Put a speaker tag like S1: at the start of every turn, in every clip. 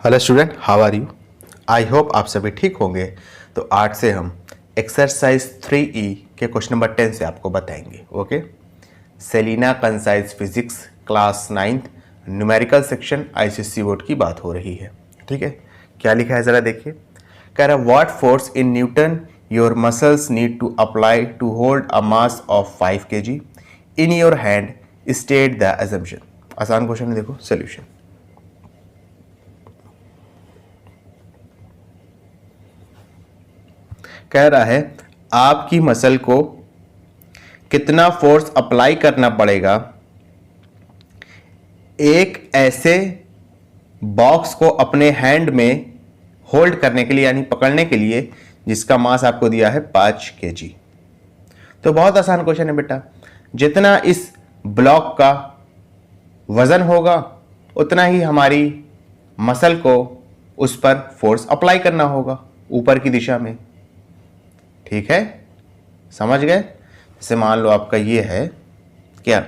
S1: Hello student, how are you? I hope आप सभी ठीक होंगे। तो आज से हम एक्सरसाइज 3E के क्वेश्चन नंबर 10 से आपको बताएंगे। Okay, Selina concise physics class 9th numerical section ICSE board की बात हो रही है। ठीक है, क्या लिखा है ज़रा देखिए। कह रहा है what force in newton your muscles need to apply to hold a mass of 5 kg in your hand, state the assumption. आसान क्वेश्चन है, देखो सोल्यूशन। कह रहा है आपकी मसल को कितना फोर्स अप्लाई करना पड़ेगा एक ऐसे बॉक्स को अपने हैंड में होल्ड करने के लिए, यानी पकड़ने के लिए, जिसका मास आपको दिया है 5 kg। तो बहुत आसान क्वेश्चन है बेटा। जितना इस ब्लॉक का वजन होगा उतना ही हमारी मसल को उस पर फोर्स अप्लाई करना होगा ऊपर की दिशा में। ठीक है, समझ गए? जैसे मान लो आपका ये है, क्या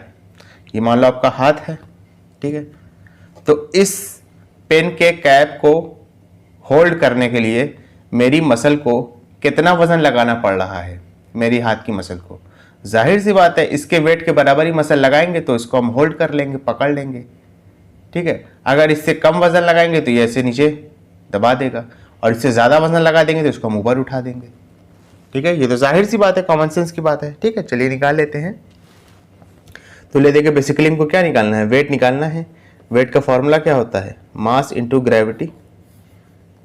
S1: ये मान लो आपका हाथ है, ठीक है, तो इस पेन के कैप को होल्ड करने के लिए मेरी मसल को कितना वजन लगाना पड़ रहा है, मेरी हाथ की मसल को। जाहिर सी बात है, इसके वेट के बराबर ही मसल लगाएंगे तो इसको हम होल्ड कर लेंगे, पकड़ लेंगे। ठीक है, अगर इससे कम वजन लगाएंगे तो ये ऐसे नीचे दबा देगा, और इससे ज़्यादा वजन लगा देंगे तो इसको हम ऊपर उठा देंगे। ठीक है, ये तो जाहिर सी बात है, कॉमन सेंस की बात है। ठीक है, चलिए निकाल लेते हैं। तो ले देखिए, बेसिकली इनको क्या निकालना है, वेट निकालना है। वेट का फॉर्मूला क्या होता है, मास इंटू ग्रेविटी,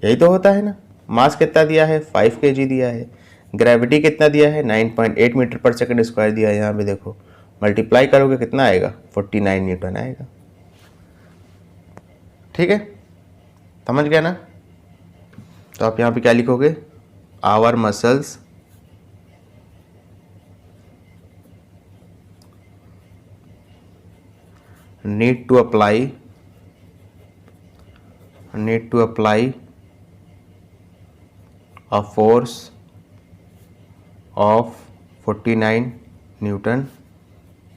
S1: यही तो होता है ना। मास कितना दिया है, 5 kg दिया है। ग्रेविटी कितना दिया है, 9.8 मीटर पर सेकंड स्क्वायर दिया है। यहाँ पे देखो, मल्टीप्लाई करोगे कितना आएगा, 49 न्यूटन आएगा। ठीक है, समझ गया ना। तो आप यहाँ पे क्या लिखोगे, our muscles need to apply a force of 49 Newton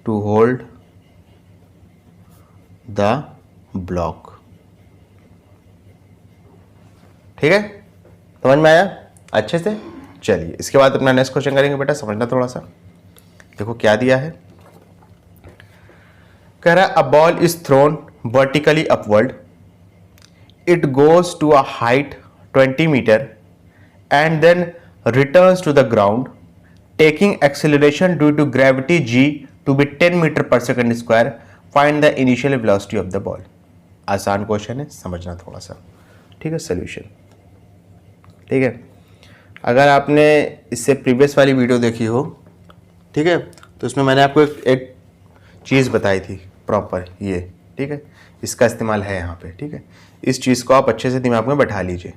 S1: to hold the block। ठीक है, समझ में आया अच्छे से? चलिए इसके बाद अपना नेक्स्ट क्वेश्चन करेंगे बेटा। समझना थोड़ा सा, देखो क्या दिया है। कह रहा है a ball is thrown vertically upward, it goes to a height 20 meter and then returns to the ground taking acceleration due to gravity g to be 10 meter per second square, find the initial velocity of the ball. आसान question है, समझना थोड़ा सा। ठीक है, solution. ठीक है, अगर आपने इससे प्रीवियस वाली वीडियो देखी हो, ठीक है, तो उसमें मैंने आपको एक चीज़ बताई थी प्रॉपर, ये। ठीक है, इसका इस्तेमाल है यहाँ पे। ठीक है, इस चीज़ को आप अच्छे से दिमाग में बैठा लीजिए।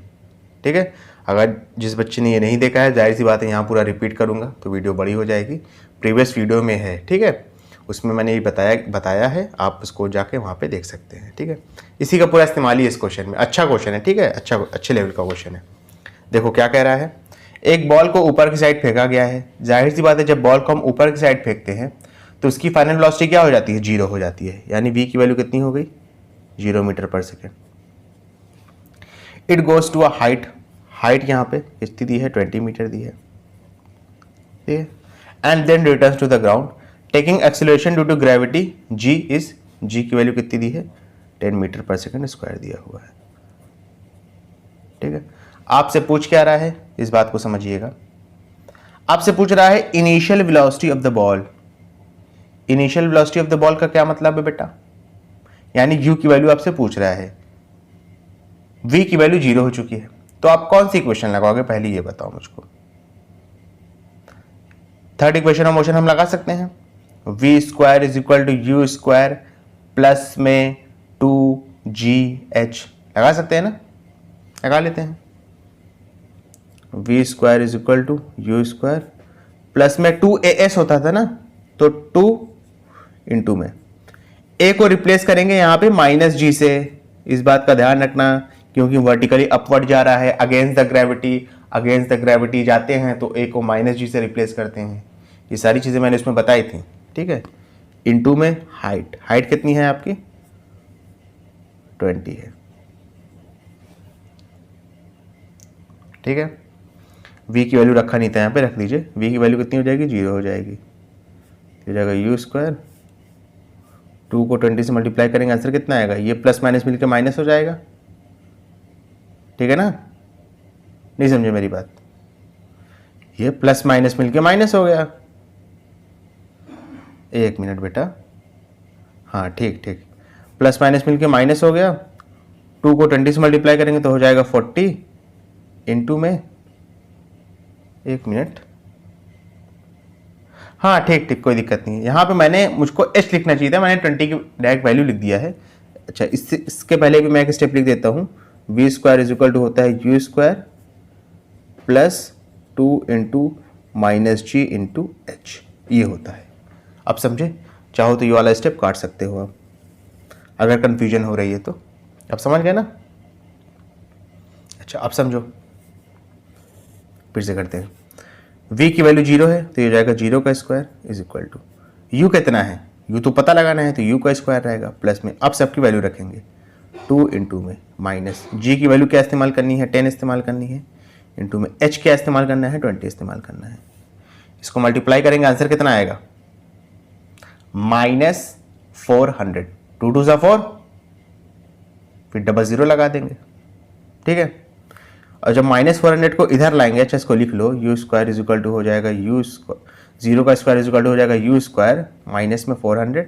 S1: ठीक है, अगर जिस बच्चे ने ये नहीं देखा है, जाहिर सी बात है यहाँ पूरा रिपीट करूँगा तो वीडियो बड़ी हो जाएगी। प्रीवियस वीडियो में है, ठीक है, उसमें मैंने ये बताया है, आप उसको जाके वहाँ पे देख सकते हैं। ठीक है, इसी का पूरा इस्तेमाल ही इस क्वेश्चन में। अच्छा क्वेश्चन है, ठीक है, अच्छे लेवल का क्वेश्चन है। देखो क्या कह रहा है, एक बॉल को ऊपर की साइड फेंका गया है। जाहिर सी बात है, जब बॉल को हम ऊपर की साइड फेंकते हैं तो उसकी फाइनल वेलोसिटी क्या हो जाती है, 0 हो जाती है। यानी v की वैल्यू कितनी हो गई, 0 metre per second. It goes to a height, height यहाँ पे कितनी दी है, 20 मीटर दी है। ठीक है, and then returns to the ground taking acceleration due to gravity g is, g की वैल्यू कितनी दी है, 10 मीटर पर सेकेंड स्क्वायर दिया हुआ है। ठीक है, आपसे पूछ क्या रहा है, इस बात को समझिएगा। आपसे पूछ रहा है initial velocity of the ball. Initial velocity of the ball का क्या मतलब है बेटा, यानी u की वैल्यू आपसे पूछ रहा है। v की वैल्यू 0 हो चुकी है, तो आप कौन सी इक्वेशन लगाओगे, पहले ये बताओ मुझको। थर्ड इक्वेशन ऑफ मोशन हम लगा सकते हैं, v square is equal to u square plus में 2gh। लगा सकते हैं ना, लगा लेते हैं। v square is equal to u square plus में 2as होता था ना, तो 2 इंटू में a को रिप्लेस करेंगे यहाँ पे -g से। इस बात का ध्यान रखना, क्योंकि वर्टिकली अपवर्ड जा रहा है, अगेंस्ट द ग्रेविटी जाते हैं तो a को -g से रिप्लेस करते हैं। ये सारी चीज़ें मैंने इसमें बताई थी। ठीक है, इंटू में हाइट, हाइट कितनी है आपकी, 20 है। ठीक है, v की वैल्यू रखा नहीं था यहाँ पे, रख दीजिए। v की वैल्यू कितनी हो जाएगी, 0 हो जाएगी, हो जाएगा यू स्क्वायर। 2 को 20 से मल्टीप्लाई करेंगे, आंसर कितना आएगा, ये प्लस माइनस मिलकर माइनस हो जाएगा। ठीक है ना, नहीं समझे मेरी बात, ये प्लस माइनस मिलके माइनस हो गया। एक मिनट बेटा, हाँ ठीक ठीक, प्लस माइनस मिलके माइनस हो गया। 2 को 20 से मल्टीप्लाई करेंगे तो हो जाएगा 40 इंटू में, एक मिनट, हाँ ठीक ठीक, कोई दिक्कत नहीं है। यहाँ पे मैंने, मुझको h लिखना चाहिए था, मैंने 20 की डायरेक्ट वैल्यू लिख दिया है। अच्छा, इसके पहले भी मैं एक स्टेप लिख देता हूँ। V square is equal to होता है u square plus 2 into minus g into h, ये होता है। अब समझे, चाहो तो ये वाला स्टेप काट सकते हो आप, अगर कंफ्यूजन हो रही है तो। अब समझ गए ना। अच्छा, अब समझो, फिर से करते हैं। v की वैल्यू 0 है तो ये हो जाएगा 0 का square is equal to, u कितना है, u तो पता लगाना है तो u का स्क्वायर रहेगा, प्लस में अब सबकी वैल्यू रखेंगे 2 इंटू में माइनस g की वैल्यू क्या इस्तेमाल करनी है, 10 इस्तेमाल करनी है, इंटू में h क्या इस्तेमाल करना है, 20 इस्तेमाल करना है। इसको मल्टीप्लाई करेंगे, आंसर कितना आएगा, -400। 2 2 सा 4, फिर डबल जीरो लगा देंगे। ठीक है, और जब -400 को इधर लाएंगे, अच्छा इसको लिख लो, u square is equal to हो जाएगा यू स्क्वायर, 0 का स्क्वायर इज इक्वल टू हो जाएगा यू स्क्वायर माइनस में 400।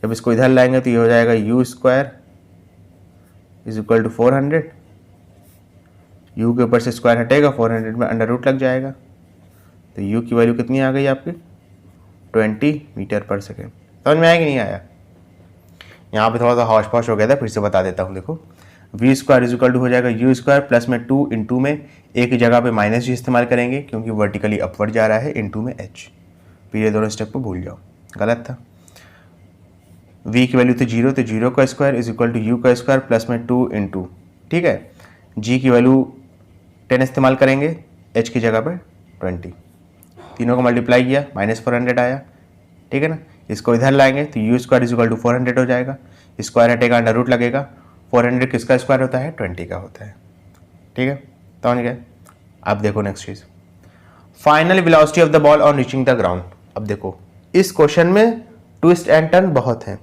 S1: जब इसको इधर लाएंगे तो ये हो जाएगा u square is equal to 400, u के ऊपर से स्क्वायर हटेगा, 400 में अंडर रूट लग जाएगा, तो यू की वैल्यू कितनी आ गई आपकी, 20 मीटर पर सेकेंड। समझ में आया कि नहीं आया। यहाँ पे थोड़ा सा हौश पौश हो गया था, फिर से बता देता हूँ। देखो, v square is equal to हो जाएगा यू स्क्वायर प्लस में 2 इंटू में एक ही जगह पे माइनस जी इस्तेमाल करेंगे क्योंकि वर्टिकली अपवर्ड जा रहा है, इंटू में एच। फिर ये दोनों स्टेप को भूल जाओ, गलत था। v की वैल्यू थी 0, तो 0 का square is equal to u का स्क्वायर प्लस में 2 इंटू, ठीक है, g की वैल्यू 10 इस्तेमाल करेंगे, h की जगह पर 20, तीनों को मल्टीप्लाई किया, -400 आया। ठीक है ना, इसको इधर लाएंगे तो u square is equal to 400 हो जाएगा, स्क्वायर हटेगा, अंडर रूट लगेगा, 400 किसका स्क्वायर होता है, 20 का होता है। ठीक है, समझ गए। अब देखो नेक्स्ट चीज, final velocity of the ball on reaching the ground. अब देखो, इस क्वेश्चन में ट्विस्ट एंड टर्न बहुत है।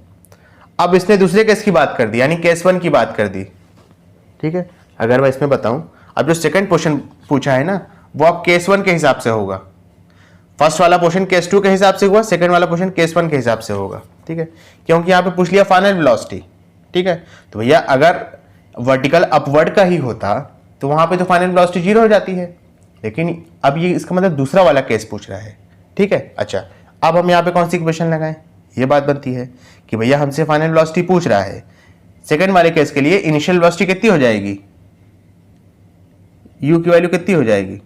S1: अब इसने दूसरे केस की बात कर दी, यानी केस 1 की बात कर दी। ठीक है, अगर मैं इसमें बताऊं, अब जो सेकंड क्वेश्चन पूछा है ना, वो अब केस 1 के हिसाब से होगा। फर्स्ट वाला क्वेश्चन केस 2 के हिसाब से हुआ, सेकंड वाला क्वेश्चन केस 1 के हिसाब से होगा। ठीक है, क्योंकि यहाँ पे पूछ लिया फाइनल वेलोसिटी। ठीक है, तो भैया अगर वर्टिकल अपवर्ड का ही होता तो वहां पे तो फाइनल वेलोसिटी 0 हो जाती है, लेकिन अब ये इसका मतलब दूसरा वाला केस पूछ रहा है। ठीक है, अच्छा अब हम यहाँ पे कौन सी इक्वेशन लगाएं, ये बात बनती है कि भैया हमसे फाइनल वेलोसिटी पूछ रहा है, सेकंड वाले केस के लिए इनिशियल वेलोसिटी कितनी हो जाएगी, यू की वैल्यू कितनी हो जाएगी,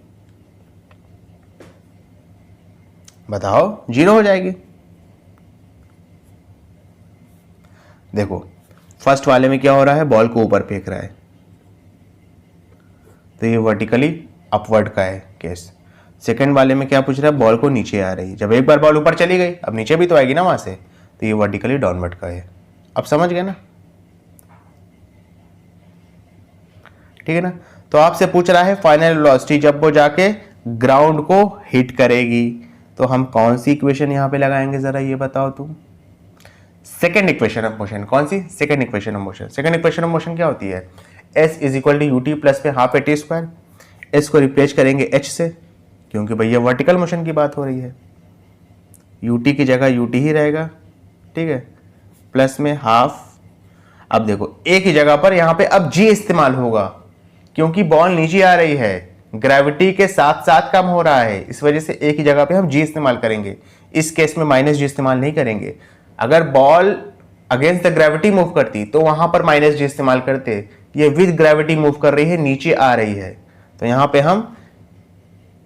S1: बताओ, 0 हो जाएगी। देखो, फर्स्ट वाले में क्या हो रहा है, बॉल को ऊपर फेंक रहा है, तो ये वर्टिकली अपवर्ड का है केस। सेकंड वाले में क्या पूछ रहा है, बॉल को नीचे आ रही है, जब एक बार बॉल ऊपर चली गई अब नीचे भी तो आएगी ना वहां से, तो ये वर्टिकली डाउनवर्ड का है। अब समझ गए ना। ठीक है ना, तो आपसे पूछ रहा है फाइनल वेलोसिटी जब वो जाके ग्राउंड को हिट करेगी, तो हम कौन सी इक्वेशन यहां पे लगाएंगे, जरा ये बताओ तुम। सेकेंड इक्वेशन ऑफ मोशन, कौन सी, second equation of motion. Second equation of motion क्या होती है, s is equal to ut plus में half a t square, s को रिप्लेस करेंगे h से, क्योंकि भैया वर्टिकल मोशन की बात हो रही है, यूटी की जगह यूटी ही रहेगा। ठीक है, प्लस में हाफ, अब देखो एक ही जगह पर यहां पे अब g इस्तेमाल होगा, क्योंकि बॉल नीचे आ रही है, ग्रेविटी के साथ साथ कम हो रहा है, इस वजह से एक ही जगह पे हम g इस्तेमाल करेंगे। इस केस में माइनस जी इस्तेमाल नहीं करेंगे। अगर ball against the gravity move करती तो वहां पर माइनस जी इस्तेमाल करते, ये विद ग्रेविटी मूव कर रही है, नीचे आ रही है, तो यहां पे हम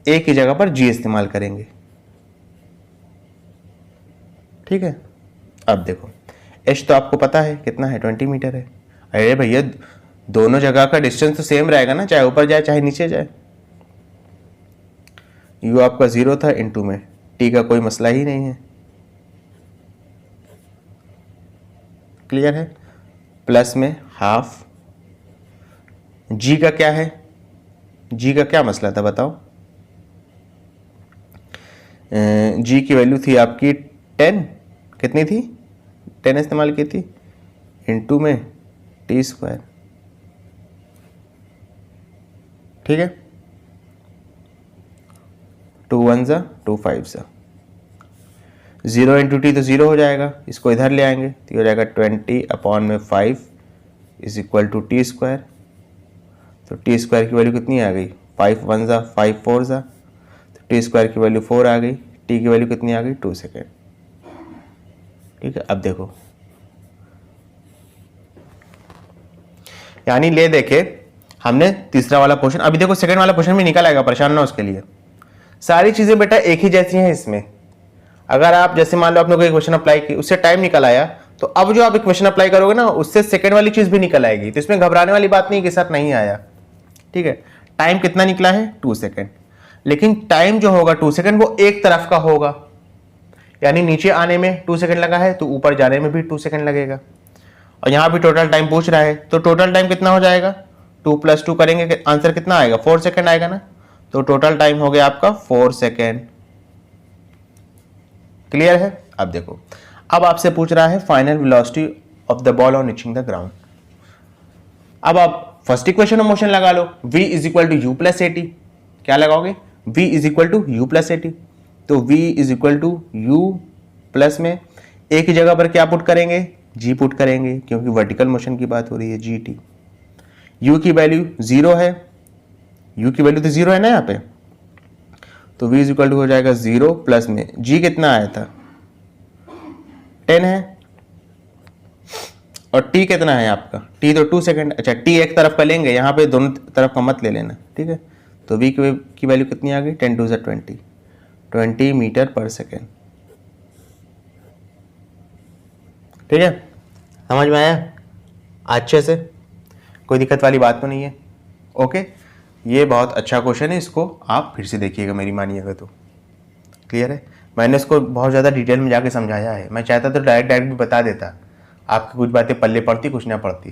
S1: एक ही जगह पर जी इस्तेमाल करेंगे। ठीक है, अब देखो एच तो आपको पता है कितना है, 20 मीटर है। अरे भैया दोनों जगह का डिस्टेंस तो सेम रहेगा ना, चाहे ऊपर जाए चाहे नीचे जाए। यू आपका 0 था, इंटू में टी का कोई मसला ही नहीं है, क्लियर है, प्लस में हाफ, जी का क्या है, जी का क्या मसला था बताओ। जी की वैल्यू थी आपकी 10, कितनी थी, 10 इस्तेमाल की थी, इनटू में टी स्क्वायर, ठीक है, 2 1 ज़ा 2 5 ज़ा, 0 इंटू टी तो 0 हो जाएगा, इसको इधर ले आएंगे तो हो जाएगा 20/5 is equal to t square. तो टी स्क्वायर की वैल्यू कितनी आ गई, 5 1 ज़ा 5 4 ज़ा, तो टी स्क्वायर की वैल्यू 4 आ गई, टी की वैल्यू कितनी आ गई, 2 सेकेंड। ठीक है, अब देखो, यानी ले देखे हमने तीसरा वाला क्वेश्चन, अभी देखो सेकंड वाला क्वेश्चन भी निकल आएगा, परेशान ना उसके लिए। सारी चीजें बेटा एक ही जैसी हैं इसमें। अगर आप जैसे मान लो आपने कोई क्वेश्चन अप्लाई की, उससे टाइम निकल आया, तो अब जो आप क्वेश्चन अप्लाई करोगे ना, उससे सेकंड वाली चीज भी निकल आएगी। तो इसमें घबराने वाली बात नहीं कि सर नहीं आया, ठीक है। टाइम कितना निकला है, 2 सेकेंड, लेकिन टाइम जो होगा 2 सेकेंड वो एक तरफ का होगा, यानी नीचे आने में 2 सेकेंड लगा है तो ऊपर जाने में भी 2 सेकेंड लगेगा। और यहां भी टोटल टाइम पूछ रहा है, तो टोटल टाइम कितना हो जाएगा, 2 + 2 करेंगे, आंसर कितना आएगा, 4 सेकेंड आएगा ना। तो टोटल टाइम हो गया आपका 4 सेकेंड। क्लियर है। अब देखो, अब आपसे पूछ रहा है final velocity of the ball on reaching the ground. अब आप फर्स्ट इक्वेशन में मोशन लगा लो, v is equal to u plus a t. क्या लगाओगे, v is equal to u plus a t. तो v is equal to u plus में एक ही जगह पर क्या पुट करेंगे, g पुट करेंगे, क्योंकि वर्टिकल मोशन की बात हो रही है, gt। u की वैल्यू 0 है, u की वैल्यू तो 0 है ना यहाँ पे, तो v इज इक्वल टू हो जाएगा 0 प्लस में g कितना आया था, 10 है, और t कितना है आपका, t तो 2 सेकेंड। अच्छा, t एक तरफ का लेंगे, यहाँ पे दोनों तरफ का मत ले लेना, ठीक है। तो v की वैल्यू कितनी आ गई, 10 2 = 20 मीटर पर सेकेंड। ठीक है, समझ में आया अच्छे से, कोई दिक्कत वाली बात तो नहीं है। ओके, ये बहुत अच्छा क्वेश्चन है, इसको आप फिर से देखिएगा, मेरी मानिएगा तो। क्लियर है। मैंने इसको बहुत ज़्यादा डिटेल में जाके समझाया है, मैं चाहता तो डायरेक्ट भी बता देता, आपकी कुछ बातें पल्ले पड़ती कुछ ना पड़ती,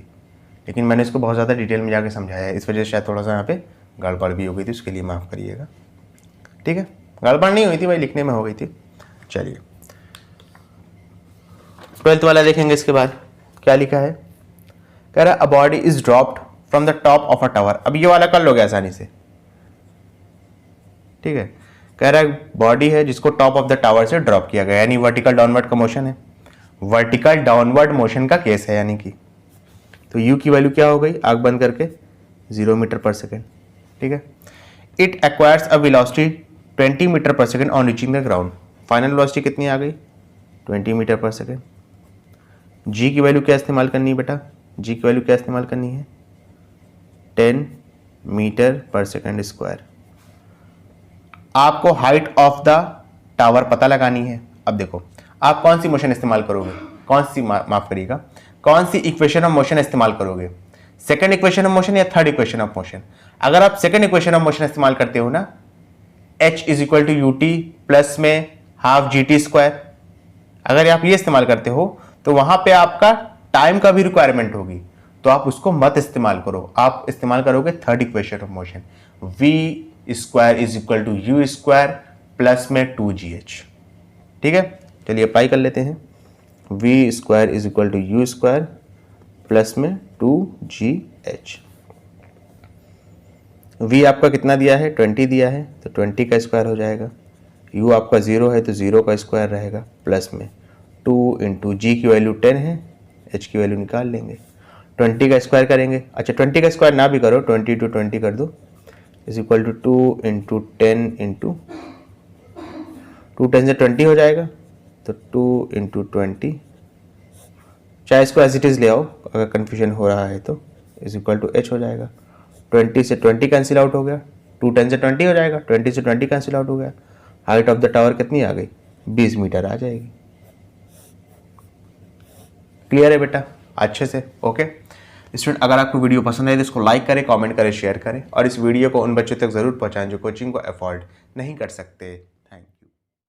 S1: लेकिन मैंने इसको बहुत ज़्यादा डिटेल में जाके समझाया है, इस वजह से शायद थोड़ा सा यहाँ पे गड़बड़ भी हो गई थी, उसके लिए माफ़ करिएगा। ठीक है, गड़बड़ नहीं हुई थी भाई, लिखने में हो गई थी। चलिए 12th वाला देखेंगे। इसके बाद क्या लिखा है, कह रहा है a body is dropped from the top of a tower. अब ये वाला कर लोगे आसानी से, ठीक है। कह रहा है बॉडी है जिसको टॉप ऑफ द टावर से ड्रॉप किया गया, यानी वर्टिकल डाउनवर्ड का मोशन है, वर्टिकल डाउनवर्ड मोशन का केस है, यानी कि तो u की वैल्यू क्या हो गई, आग बंद करके 0 मीटर पर सेकेंड। ठीक है। It acquires a velocity 20 meter per second on reaching the ground. Final velocity कितनी आ गई, 20 मीटर पर सेकेंड। g की वैल्यू क्या इस्तेमाल करनी है बेटा, g की वैल्यू क्या इस्तेमाल करनी है, 10 मीटर पर सेकेंड स्क्वायर। आपको हाइट ऑफ द टावर पता लगानी है। अब देखो आप कौन सी मोशन इस्तेमाल करोगे, कौन सी माफ करिएगा, कौन सी इक्वेशन ऑफ मोशन इस्तेमाल करोगे, सेकंड इक्वेशन ऑफ मोशन या थर्ड इक्वेशन ऑफ मोशन। अगर आप सेकंड इक्वेशन ऑफ मोशन इस्तेमाल करते हो ना, h is equal to u t plus में हाफ जी टी स्क्वायर, अगर आप ये इस्तेमाल करते हो तो वहां पे आपका टाइम का भी रिक्वायरमेंट होगी, तो आप उसको मत इस्तेमाल करो, आप इस्तेमाल करोगे third equation of motion, v square is equal to u square plus में 2gh। ठीक है, चलिए अप्लाई कर लेते हैं, v square is equal to u square plus में 2gh। v आपका कितना दिया है, 20 दिया है, तो 20 का स्क्वायर हो जाएगा, u आपका 0 है तो 0 का स्क्वायर रहेगा, प्लस में 2 इंटू जी की वैल्यू 10 है, h की वैल्यू निकाल लेंगे, 20 का स्क्वायर करेंगे। अच्छा 20 का स्क्वायर ना भी करो, 20 × 20 कर दो, is equal to 2 into 10 into 2 10 से 20 हो जाएगा, तो 2 इंटू 20, चाहे इसको एज इट इज़ ले आओ अगर कन्फ्यूजन हो रहा है तो, इज इक्वल टू h हो जाएगा। 20 से 20 कैंसिल आउट हो गया, 2 10 से 20 हो जाएगा, 20 से 20 कैंसिल आउट हो गया, हाइट ऑफ द टावर कितनी आ गई, 20 मीटर आ जाएगी। क्लियर है बेटा अच्छे से। ओके स्टूडेंट, अगर आपको वीडियो पसंद आए तो इसको लाइक करें, कमेंट करें, शेयर करें, और इस वीडियो को उन बच्चों तक जरूर पहुंचाएं जो कोचिंग को अफोर्ड नहीं कर सकते।